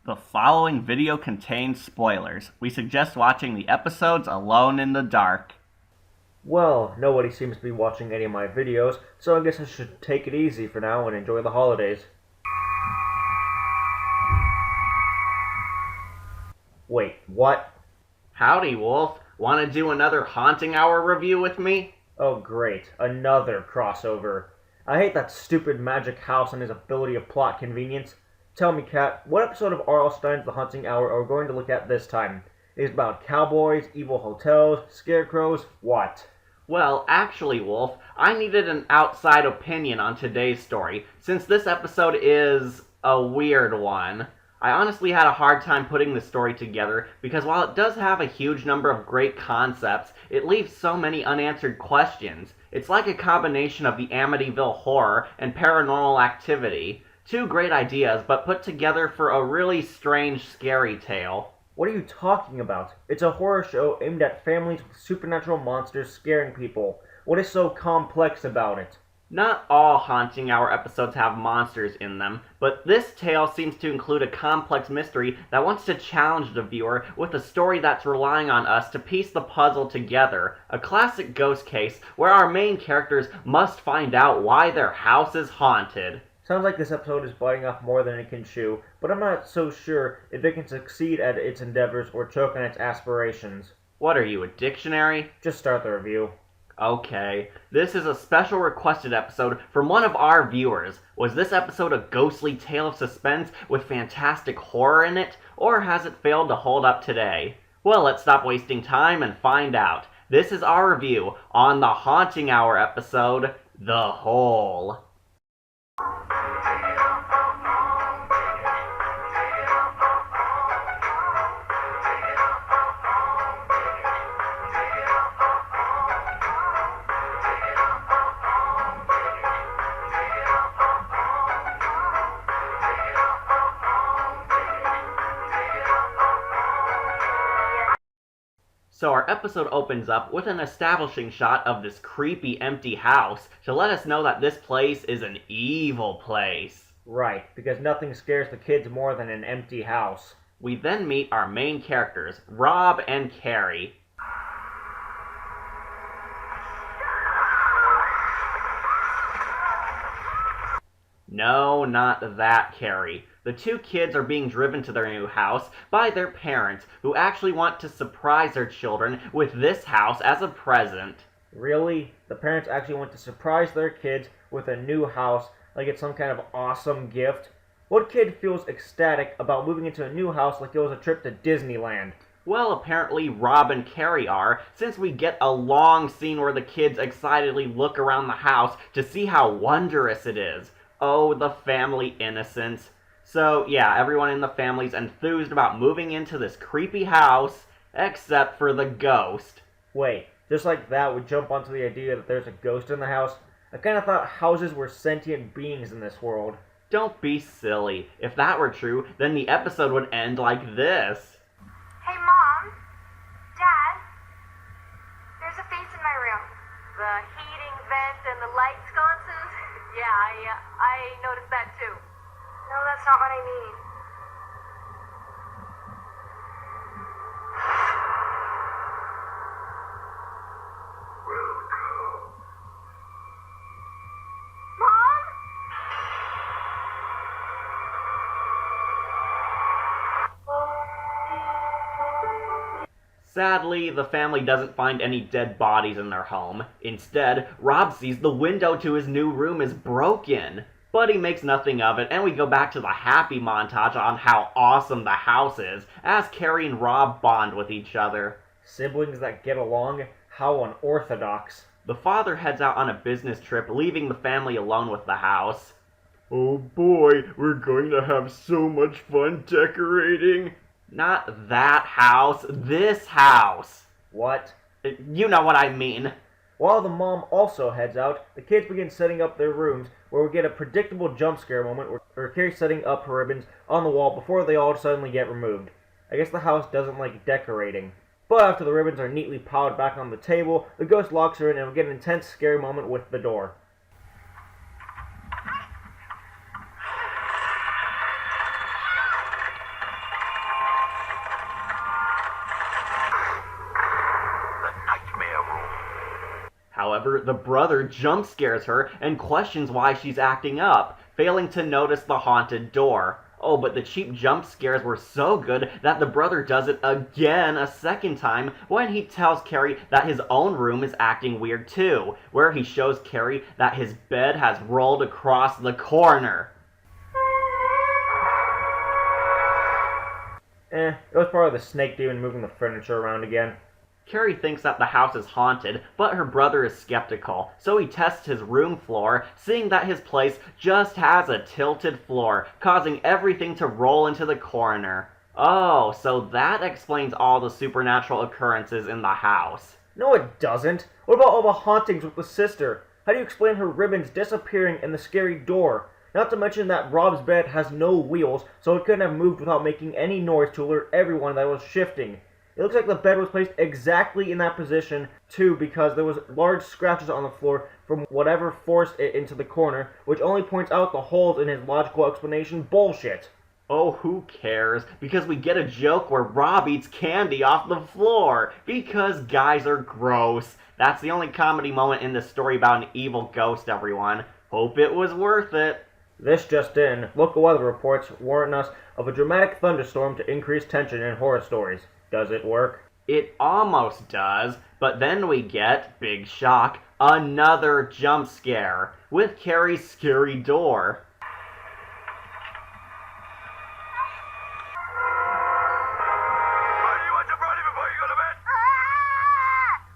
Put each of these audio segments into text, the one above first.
The following video contains spoilers. We suggest watching the episodes alone in the dark. Well, nobody seems to be watching any of my videos, so I guess I should take it easy for now and enjoy the holidays. Wait, what? Howdy, Wolf. Want to do another Haunting Hour review with me? Oh great, another crossover. I hate that stupid magic house and his ability of plot convenience. Tell me, Kat, what episode of R.L. Stine's The Haunting Hour are we going to look at this time? Is it about cowboys, evil hotels, scarecrows, what? Well, actually, Wolf, I needed an outside opinion on today's story, since this episode is a weird one. I honestly had a hard time putting the story together, because while it does have a huge number of great concepts, it leaves so many unanswered questions. It's like a combination of the Amityville Horror and Paranormal Activity. Two great ideas, but put together for a really strange, scary tale. What are you talking about? It's a horror show aimed at families with supernatural monsters scaring people. What is so complex about it? Not all Haunting Hour episodes have monsters in them, but this tale seems to include a complex mystery that wants to challenge the viewer with a story that's relying on us to piece the puzzle together. A classic ghost case where our main characters must find out why their house is haunted. Sounds like this episode is biting off more than it can chew, but I'm not so sure if it can succeed at its endeavors or choke on its aspirations. What are you, a dictionary? Just start the review. Okay, this is a special requested episode from one of our viewers. Was this episode a ghostly tale of suspense with fantastic horror in it, or has it failed to hold up today? Well, let's stop wasting time and find out. This is our review on the Haunting Hour episode, The Hole. So our episode opens up with an establishing shot of this creepy empty house to let us know that this place is an evil place. Right, because nothing scares the kids more than an empty house. We then meet our main characters, Rob and Carrie. No, not that Carrie. The two kids are being driven to their new house by their parents, who actually want to surprise their children with this house as a present. Really? The parents actually want to surprise their kids with a new house like it's some kind of awesome gift? What kid feels ecstatic about moving into a new house like it was a trip to Disneyland? Well, apparently Rob and Carrie are, since we get a long scene where the kids excitedly look around the house to see how wondrous it is. Oh, the family innocence. So, yeah, everyone in the family's enthused about moving into this creepy house, except for the ghost. Wait, just like that would jump onto the idea that there's a ghost in the house? I kinda thought houses were sentient beings in this world. Don't be silly. If that were true, then the episode would end like this. Hey, Mom. Dad. There's a face in my room. The heating vent and the light sconces? Yeah, I noticed that too. No, that's not what I mean. Welcome. Mom? Sadly, the family doesn't find any dead bodies in their home. Instead, Rob sees the window to his new room is broken. But he makes nothing of it, and we go back to the happy montage on how awesome the house is, as Carrie and Rob bond with each other. Siblings that get along? How unorthodox. The father heads out on a business trip, leaving the family alone with the house. Oh boy, we're going to have so much fun decorating. Not that house, this house. What? You know what I mean. While the mom also heads out, the kids begin setting up their rooms, where we get a predictable jump scare moment where Carrie's setting up her ribbons on the wall before they all suddenly get removed. I guess the house doesn't like decorating. But after the ribbons are neatly piled back on the table, the ghost locks her in and we get an intense scary moment with the door. However, the brother jump scares her and questions why she's acting up, failing to notice the haunted door. Oh, but the cheap jump scares were so good that the brother does it again a second time when he tells Carrie that his own room is acting weird too, where he shows Carrie that his bed has rolled across the corner. It was probably the snake demon moving the furniture around again. Carrie thinks that the house is haunted, but her brother is skeptical, so he tests his room floor, seeing that his place just has a tilted floor, causing everything to roll into the corner. Oh, so that explains all the supernatural occurrences in the house. No, it doesn't. What about all the hauntings with the sister? How do you explain her ribbons disappearing and the scary door? Not to mention that Rob's bed has no wheels, so it couldn't have moved without making any noise to alert everyone that it was shifting. It looks like the bed was placed exactly in that position, too, because there was large scratches on the floor from whatever forced it into the corner, which only points out the holes in his logical explanation bullshit. Oh, who cares? Because we get a joke where Rob eats candy off the floor. Because guys are gross. That's the only comedy moment in this story about an evil ghost, everyone. Hope it was worth it. This just in, local weather reports warn us of a dramatic thunderstorm to increase tension in horror stories. Does it work? It almost does, but then we get, big shock, another jump scare with Carrie's scary door. Why do you want your brownie before you go to bed?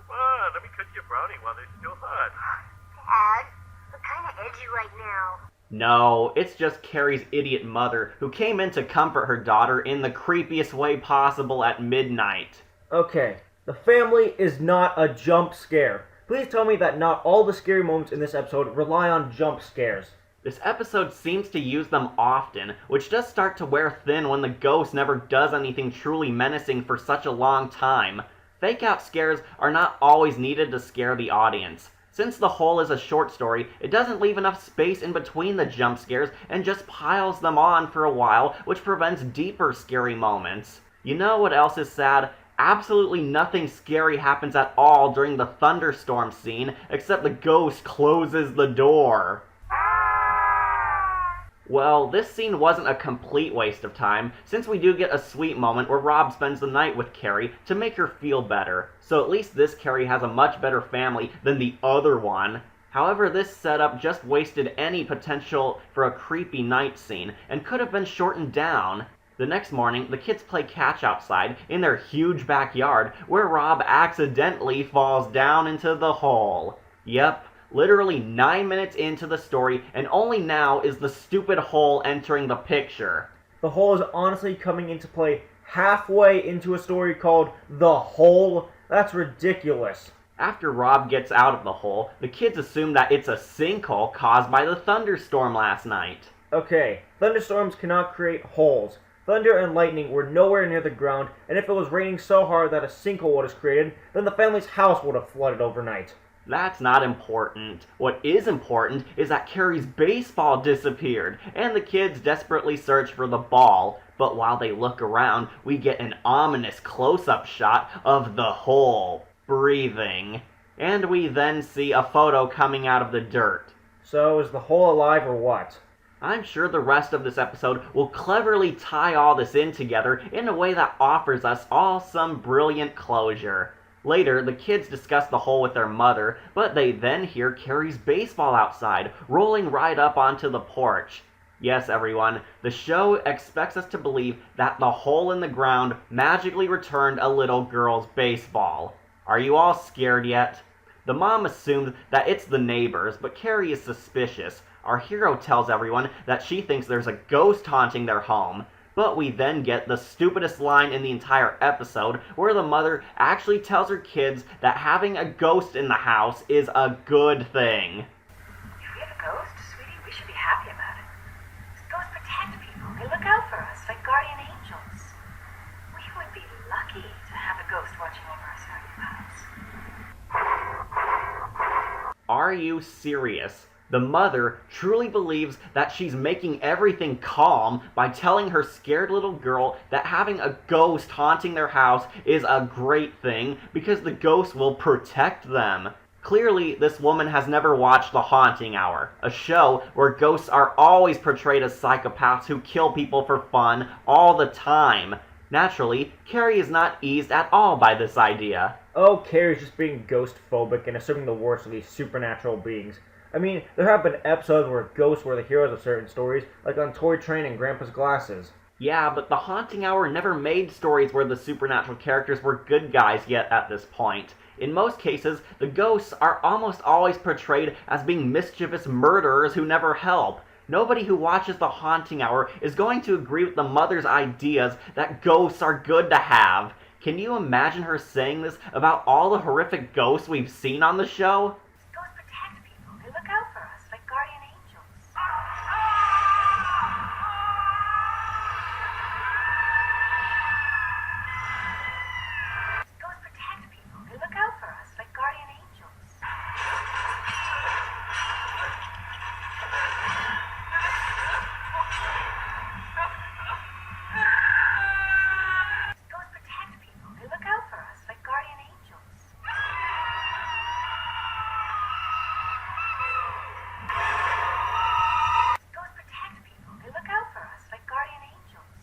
Come on, let me cut your brownie while they're still hot. Dad, I'm kind of edgy right now. No, it's just Carrie's idiot mother who came in to comfort her daughter in the creepiest way possible at midnight. Okay, the family is not a jump scare. Please tell me that not all the scary moments in this episode rely on jump scares. This episode seems to use them often, which does start to wear thin when the ghost never does anything truly menacing for such a long time. Fake-out scares are not always needed to scare the audience. Since The Hole is a short story, it doesn't leave enough space in between the jump scares and just piles them on for a while, which prevents deeper scary moments. You know what else is sad? Absolutely nothing scary happens at all during the thunderstorm scene, except the ghost closes the door. Well, this scene wasn't a complete waste of time, since we do get a sweet moment where Rob spends the night with Carrie to make her feel better, so at least this Carrie has a much better family than the other one. However, this setup just wasted any potential for a creepy night scene, and could have been shortened down. The next morning, the kids play catch outside in their huge backyard, where Rob accidentally falls down into the hole. Yep. Literally 9 minutes into the story, and only now is the stupid hole entering the picture. The Hole is honestly coming into play halfway into a story called The Hole? That's ridiculous. After Rob gets out of the hole, the kids assume that it's a sinkhole caused by the thunderstorm last night. Okay, thunderstorms cannot create holes. Thunder and lightning were nowhere near the ground, and if it was raining so hard that a sinkhole was created, then the family's house would have flooded overnight. That's not important. What is important is that Carrie's baseball disappeared, and the kids desperately search for the ball. But while they look around, we get an ominous close-up shot of the hole, breathing. And we then see a photo coming out of the dirt. So, is the hole alive or what? I'm sure the rest of this episode will cleverly tie all this in together in a way that offers us all some brilliant closure. Later, the kids discuss the hole with their mother, but they then hear Carrie's baseball outside, rolling right up onto the porch. Yes, everyone, the show expects us to believe that the hole in the ground magically returned a little girl's baseball. Are you all scared yet? The mom assumes that it's the neighbors, but Carrie is suspicious. Our hero tells everyone that she thinks there's a ghost haunting their home. But we then get the stupidest line in the entire episode, where the mother actually tells her kids that having a ghost in the house is a good thing. If we have a ghost, sweetie, we should be happy about it. These ghosts protect people. They look out for us like guardian angels. We would be lucky to have a ghost watching over us in our new house. Are you serious? The mother truly believes that she's making everything calm by telling her scared little girl that having a ghost haunting their house is a great thing because the ghost will protect them. Clearly, this woman has never watched The Haunting Hour, a show where ghosts are always portrayed as psychopaths who kill people for fun all the time. Naturally, Carrie is not eased at all by this idea. Oh, Carrie's just being ghost phobic and assuming the worst of these supernatural beings. I mean, there have been episodes where ghosts were the heroes of certain stories, like on Toy Train and Grandpa's Glasses. Yeah, but The Haunting Hour never made stories where the supernatural characters were good guys yet at this point. In most cases, the ghosts are almost always portrayed as being mischievous murderers who never help. Nobody who watches The Haunting Hour is going to agree with the mother's ideas that ghosts are good to have. Can you imagine her saying this about all the horrific ghosts we've seen on the show? Ghosts protect people. They look out for us like guardian angels. Ghosts protect people. They look out for us like guardian angels. Ghosts protect people. They look out for us like guardian angels. Ghosts protect people. They look out for us like guardian angels.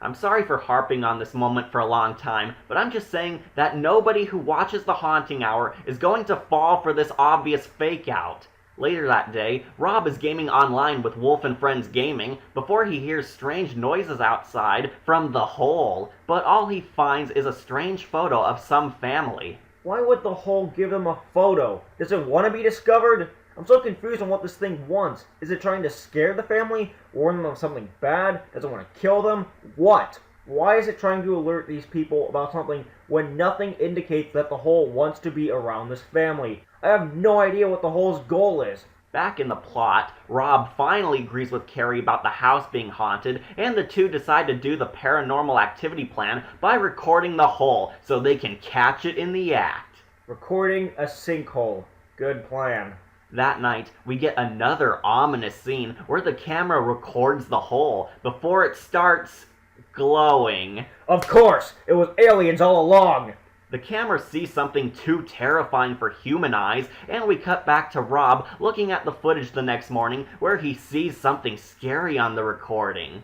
I'm sorry for harping on this moment for a long time, but I'm just saying that nobody who watches The Haunting Hour is going to fall for this obvious fake out. Later that day, Rob is gaming online with Wolf and Friends Gaming before he hears strange noises outside from the hole, but all he finds is a strange photo of some family. Why would the hole give them a photo? Does it want to be discovered? I'm so confused on what this thing wants. Is it trying to scare the family? Warn them of something bad? Does it want to kill them? What? Why is it trying to alert these people about something when nothing indicates that the hole wants to be around this family? I have no idea what the hole's goal is. Back in the plot, Rob finally agrees with Carrie about the house being haunted, and the two decide to do the paranormal activity plan by recording the hole so they can catch it in the act. Recording a sinkhole. Good plan. That night, we get another ominous scene where the camera records the hole before it starts glowing. Of course! It was aliens all along! The camera sees something too terrifying for human eyes, and we cut back to Rob looking at the footage the next morning where he sees something scary on the recording.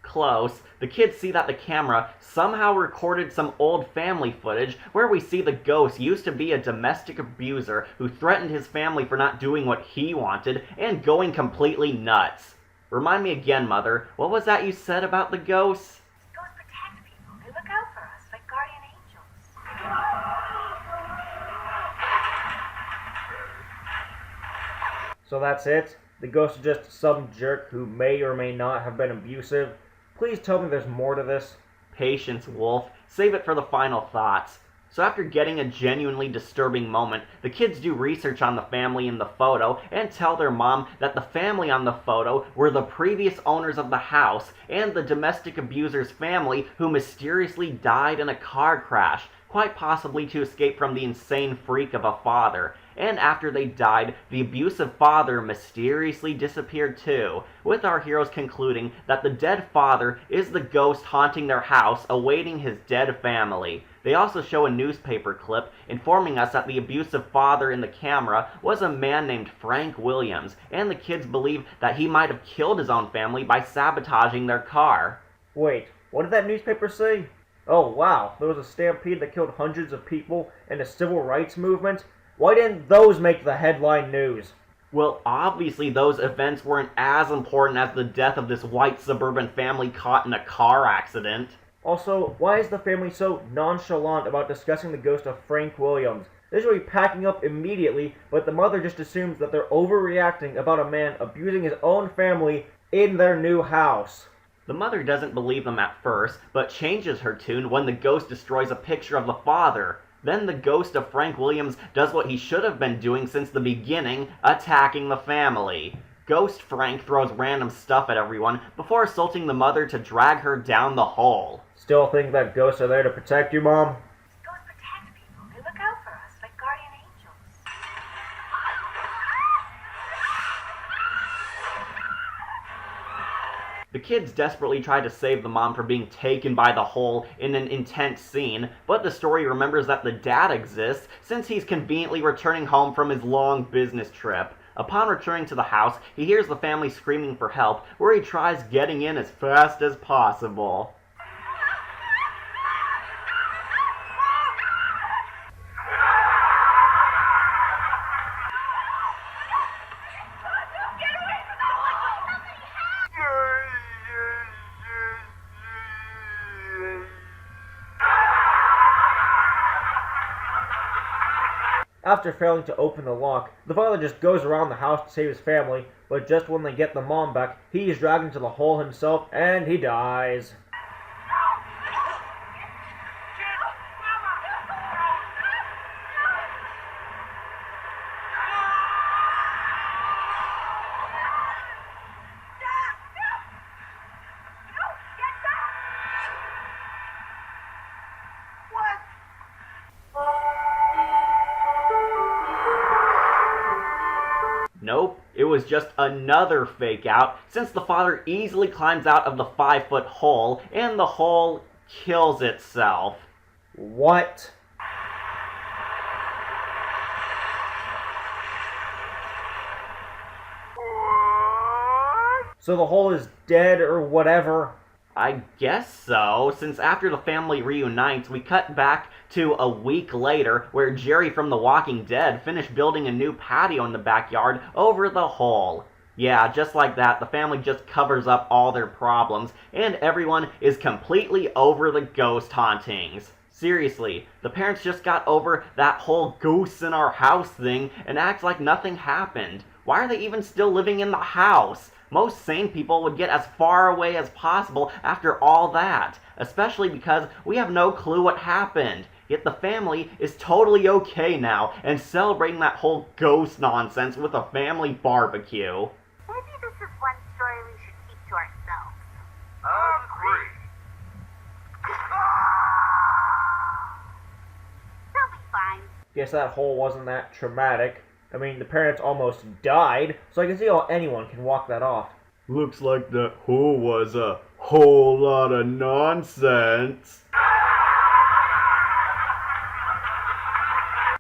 Close. The kids see that the camera somehow recorded some old family footage where we see the ghost used to be a domestic abuser who threatened his family for not doing what he wanted and going completely nuts. Remind me again, Mother, what was that you said about the ghosts? Ghosts protect people. They look out for us like guardian angels. So that's it? The ghost is just some jerk who may or may not have been abusive? Please tell me there's more to this. Patience, Wolf. Save it for the final thoughts. So after getting a genuinely disturbing moment, the kids do research on the family in the photo and tell their mom that the family on the photo were the previous owners of the house and the domestic abuser's family who mysteriously died in a car crash, quite possibly to escape from the insane freak of a father. And after they died, the abusive father mysteriously disappeared too, with our heroes concluding that the dead father is the ghost haunting their house awaiting his dead family. They also show a newspaper clip informing us that the abusive father in the camera was a man named Frank Williams, and the kids believe that he might have killed his own family by sabotaging their car. Wait, what did that newspaper say? Oh wow, there was a stampede that killed hundreds of people and a civil rights movement? Why didn't those make the headline news? Well, obviously those events weren't as important as the death of this white suburban family caught in a car accident. Also, why is the family so nonchalant about discussing the ghost of Frank Williams? They should be packing up immediately, but the mother just assumes that they're overreacting about a man abusing his own family in their new house. The mother doesn't believe them at first, but changes her tune when the ghost destroys a picture of the father. Then the ghost of Frank Williams does what he should have been doing since the beginning, attacking the family. Ghost Frank throws random stuff at everyone before assaulting the mother to drag her down the hole. Still think that ghosts are there to protect you, Mom? Ghosts protect people. They look out for us like guardian angels. The kids desperately try to save the mom from being taken by the hole in an intense scene, but the story remembers that the dad exists since he's conveniently returning home from his long business trip. Upon returning to the house, he hears the family screaming for help, where he tries getting in as fast as possible. After failing to open the lock, the father just goes around the house to save his family, but just when they get the mom back, he is dragged into the hole himself and he dies. Nope, it was just another fake out, since the father easily climbs out of the 5-foot hole, and the hole kills itself. What? So the hole is dead or whatever? I guess so, since after the family reunites, we cut back to a week later where Jerry from The Walking Dead finished building a new patio in the backyard over the hole. Yeah, just like that, the family just covers up all their problems, and everyone is completely over the ghost hauntings. Seriously, the parents just got over that whole ghosts in our house thing and act like nothing happened. Why are they even still living in the house? Most sane people would get as far away as possible after all that, especially because we have no clue what happened. Yet the family is totally okay now and celebrating that whole ghost nonsense with a family barbecue. Maybe this is one story we should keep to ourselves. Agree. They'll be fine. Guess that hole wasn't that traumatic. I mean, the parents almost died, so I can see how anyone can walk that off. Looks like that hole was a whole lot of nonsense.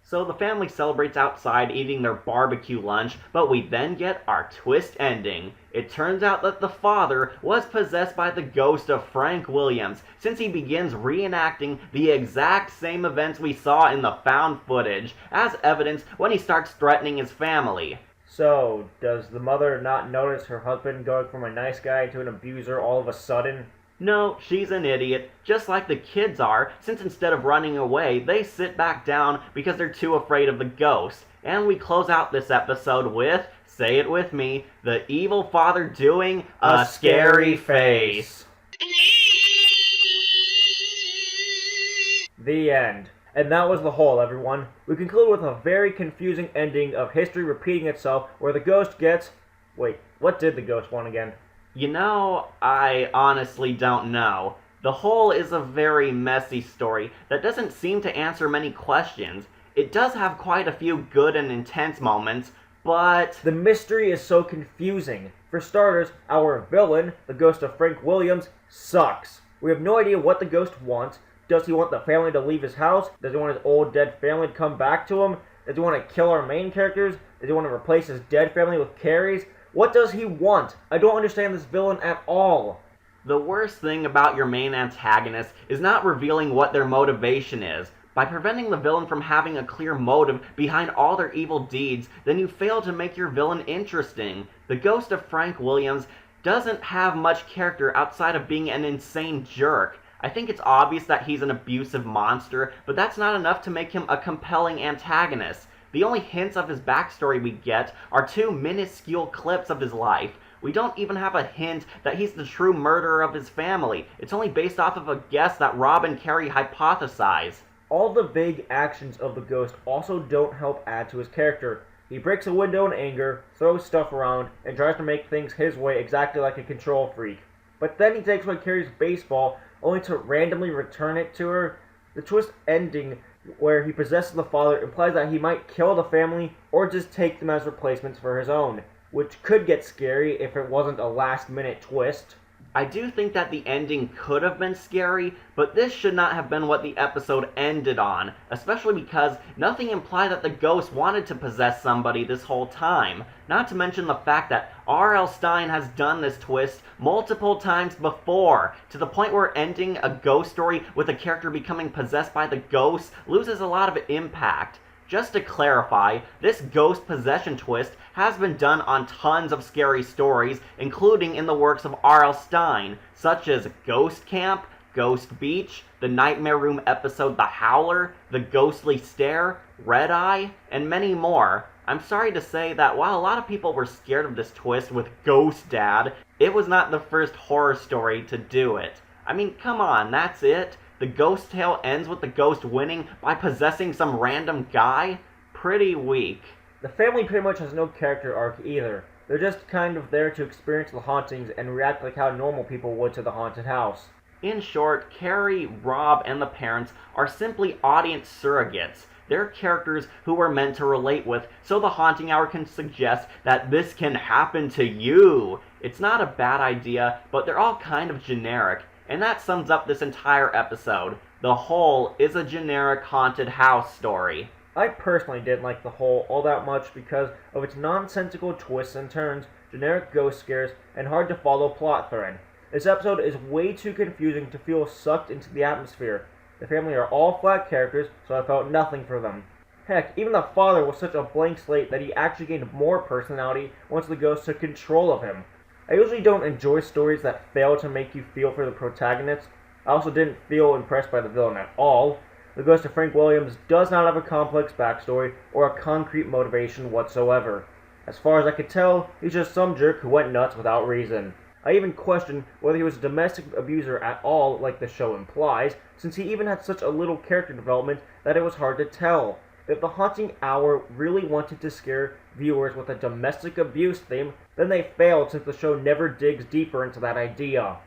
So the family celebrates outside eating their barbecue lunch, but we then get our twist ending. It turns out that the father was possessed by the ghost of Frank Williams, since he begins reenacting the exact same events we saw in the found footage, as evidence when he starts threatening his family. So, does the mother not notice her husband going from a nice guy to an abuser all of a sudden? No, she's an idiot, just like the kids are, since instead of running away, they sit back down because they're too afraid of the ghost. And we close out this episode with, say it with me, the evil father doing a scary face. The end. And that was The Hole, everyone. We conclude with a very confusing ending of history repeating itself, where the ghost gets... Wait, what did the ghost want again? You know, I honestly don't know. The Hole is a very messy story that doesn't seem to answer many questions. It does have quite a few good and intense moments, but... The mystery is so confusing. For starters, our villain, the ghost of Frank Williams, sucks. We have no idea what the ghost wants. Does he want the family to leave his house? Does he want his old dead family to come back to him? Does he want to kill our main characters? Does he want to replace his dead family with Carrie's? What does he want? I don't understand this villain at all. The worst thing about your main antagonist is not revealing what their motivation is. By preventing the villain from having a clear motive behind all their evil deeds, then you fail to make your villain interesting. The ghost of Frank Williams doesn't have much character outside of being an insane jerk. I think it's obvious that he's an abusive monster, but that's not enough to make him a compelling antagonist. The only hints of his backstory we get are 2 minuscule clips of his life. We don't even have a hint that he's the true murderer of his family. It's only based off of a guess that Rob and Carrie hypothesize. All the vague actions of the ghost also don't help add to his character. He breaks a window in anger, throws stuff around, and tries to make things his way exactly like a control freak. But then he takes away Carrie's baseball only to randomly return it to her. The twist ending where he possesses the father implies that he might kill the family or just take them as replacements for his own, which could get scary if it wasn't a last-minute twist. I do think that the ending could have been scary, but this should not have been what the episode ended on, especially because nothing implied that the ghost wanted to possess somebody this whole time. Not to mention the fact that R.L. Stine has done this twist multiple times before, to the point where ending a ghost story with a character becoming possessed by the ghost loses a lot of impact. Just to clarify, this ghost possession twist has been done on tons of scary stories, including in the works of R.L. Stine, such as Ghost Camp, Ghost Beach, the Nightmare Room episode The Howler, The Ghostly Stare, Red Eye, and many more. I'm sorry to say that while a lot of people were scared of this twist with Ghost Dad, it was not the first horror story to do it. I mean, come on, that's it? The ghost tale ends with the ghost winning by possessing some random guy? Pretty weak. The family pretty much has no character arc either. They're just kind of there to experience the hauntings and react like how normal people would to the haunted house. In short, Carrie, Rob, and the parents are simply audience surrogates. They're characters who we're meant to relate with, so the Haunting Hour can suggest that this can happen to you. It's not a bad idea, but they're all kind of generic. And that sums up this entire episode. The Hole is a generic haunted house story. I personally didn't like The Hole all that much because of its nonsensical twists and turns, generic ghost scares, and hard to follow plot thread. This episode is way too confusing to feel sucked into the atmosphere. The family are all flat characters, so I felt nothing for them. Heck, even the father was such a blank slate that he actually gained more personality once the ghost took control of him. I usually don't enjoy stories that fail to make you feel for the protagonist. I also didn't feel impressed by the villain at all. The ghost of Frank Williams does not have a complex backstory or a concrete motivation whatsoever. As far as I could tell, he's just some jerk who went nuts without reason. I even questioned whether he was a domestic abuser at all, like the show implies, since he even had such a little character development that it was hard to tell. If the Haunting Hour really wanted to scare viewers with a domestic abuse theme, then they failed since the show never digs deeper into that idea.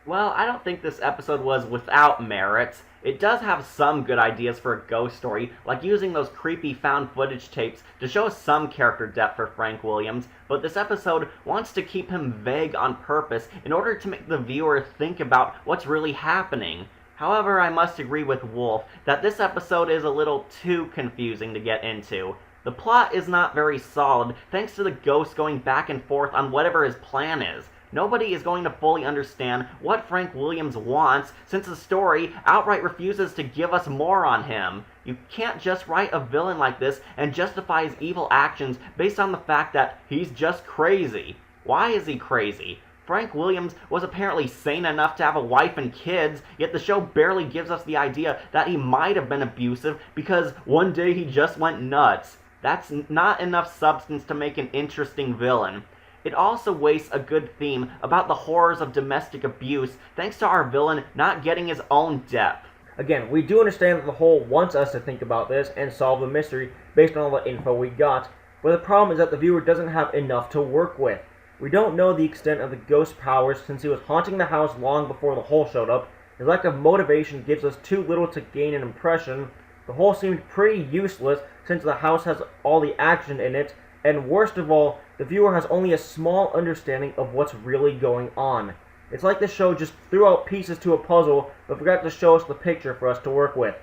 Well, I don't think this episode was without merits. It does have some good ideas for a ghost story, like using those creepy found footage tapes to show some character depth for Frank Williams, but this episode wants to keep him vague on purpose in order to make the viewer think about what's really happening. However, I must agree with Wolf that this episode is a little too confusing to get into. The plot is not very solid thanks to the ghost going back and forth on whatever his plan is. Nobody is going to fully understand what Frank Williams wants since the story outright refuses to give us more on him. You can't just write a villain like this and justify his evil actions based on the fact that he's just crazy. Why is he crazy? Frank Williams was apparently sane enough to have a wife and kids, yet the show barely gives us the idea that he might have been abusive because one day he just went nuts. That's not enough substance to make an interesting villain. It also wastes a good theme about the horrors of domestic abuse thanks to our villain not getting his own depth. Again, we do understand that the Whole wants us to think about this and solve the mystery based on all the info we got, but the problem is that the viewer doesn't have enough to work with. We don't know the extent of the ghost's powers since he was haunting the house long before the Whole showed up. His lack of motivation gives us too little to gain an impression. The Whole seemed pretty useless since the house has all the action in it, and worst of all, the viewer has only a small understanding of what's really going on. It's like the show just threw out pieces to a puzzle, but forgot to show us the picture for us to work with.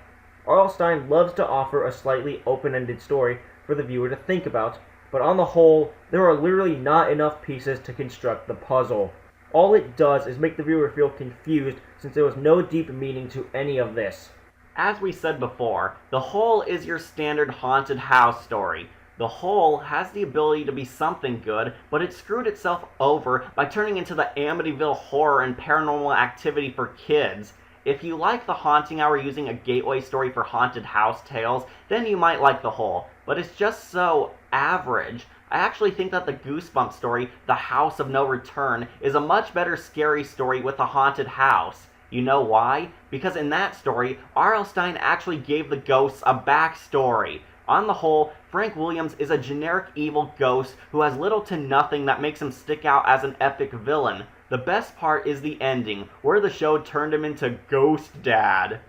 R.L. Stine loves to offer a slightly open-ended story for the viewer to think about, but on the whole, there are literally not enough pieces to construct the puzzle. All it does is make the viewer feel confused since there was no deep meaning to any of this. As we said before, The Hole is your standard haunted house story. The Hole has the ability to be something good, but it screwed itself over by turning into the Amityville Horror and Paranormal Activity for kids. If you like The Haunting Hour using a gateway story for haunted house tales, then you might like The Hole, but it's just so average. I actually think that the Goosebumps story, The House of No Return, is a much better scary story with a haunted house. You know why? Because in that story, R.L. Stine actually gave the ghosts a backstory. On the whole, Frank Williams is a generic evil ghost who has little to nothing that makes him stick out as an epic villain. The best part is the ending, where the show turned him into Ghost Dad.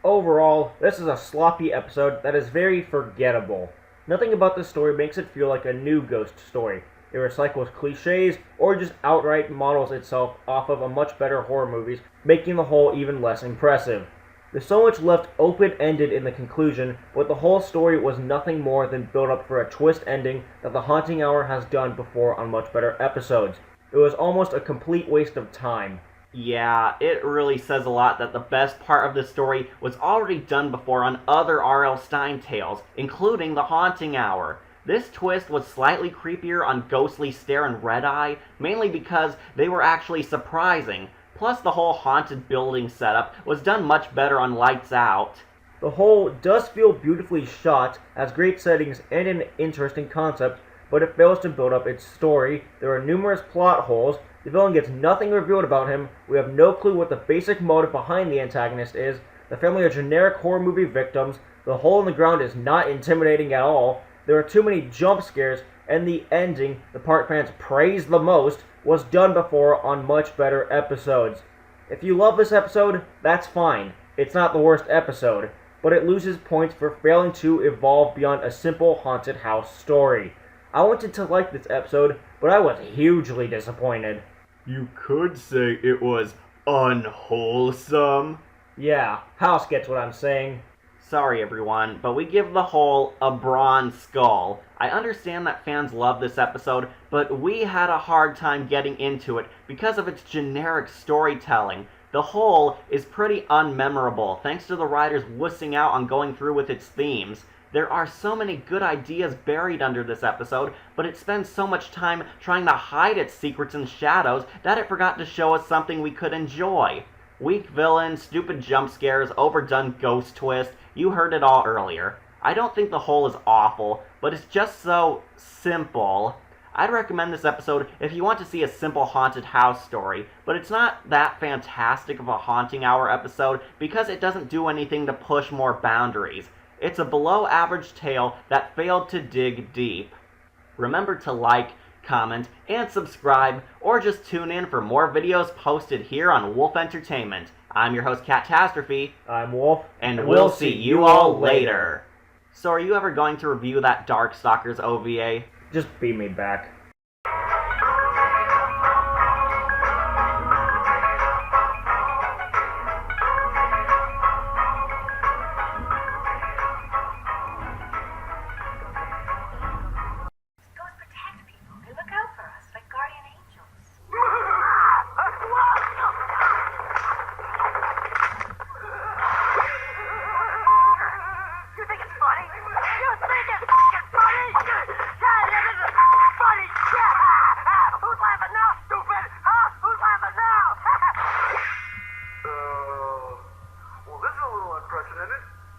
Overall, this is a sloppy episode that is very forgettable. Nothing about this story makes it feel like a new Ghost story. It recycles cliches or just outright models itself off of a much better horror movies, making the whole even less impressive. There's so much left open-ended in the conclusion, but the whole story was nothing more than build up for a twist ending that The Haunting Hour has done before on much better episodes. It was almost a complete waste of time. Yeah, it really says a lot that the best part of the story was already done before on other R.L. Stine tales, including The Haunting Hour. This twist was slightly creepier on Ghostly Stare and Red Eye, mainly because they were actually surprising. Plus, the whole haunted building setup was done much better on Lights Out. The whole does feel beautifully shot, has great settings and an interesting concept, but it fails to build up its story. There are numerous plot holes. The villain gets nothing revealed about him. We have no clue what the basic motive behind the antagonist is. The family are generic horror movie victims. The hole in the ground is not intimidating at all. There are too many jump scares, and the ending, the part fans praise the most, was done before on much better episodes. If you love this episode, that's fine. It's not the worst episode, but it loses points for failing to evolve beyond a simple haunted house story. I wanted to like this episode, but I was hugely disappointed. You could say it was unwholesome. Yeah, House gets what I'm saying. Sorry everyone, but we give the whole a bronze skull. I understand that fans love this episode, but we had a hard time getting into it because of its generic storytelling. The whole is pretty unmemorable, thanks to the writers wussing out on going through with its themes. There are so many good ideas buried under this episode, but it spends so much time trying to hide its secrets and shadows that it forgot to show us something we could enjoy. Weak villains, stupid jump scares, overdone ghost twist, you heard it all earlier. I don't think the whole is awful, but it's just so simple. I'd recommend this episode if you want to see a simple haunted house story, but it's not that fantastic of a Haunting Hour episode because it doesn't do anything to push more boundaries. It's a below-average tale that failed to dig deep. Remember to like, comment, and subscribe, or just tune in for more videos posted here on Wolf Entertainment. I'm your host, Catastrophe. I'm Wolf. And we'll see you all later. So are you ever going to review that Darkstalkers OVA? Just beat me back.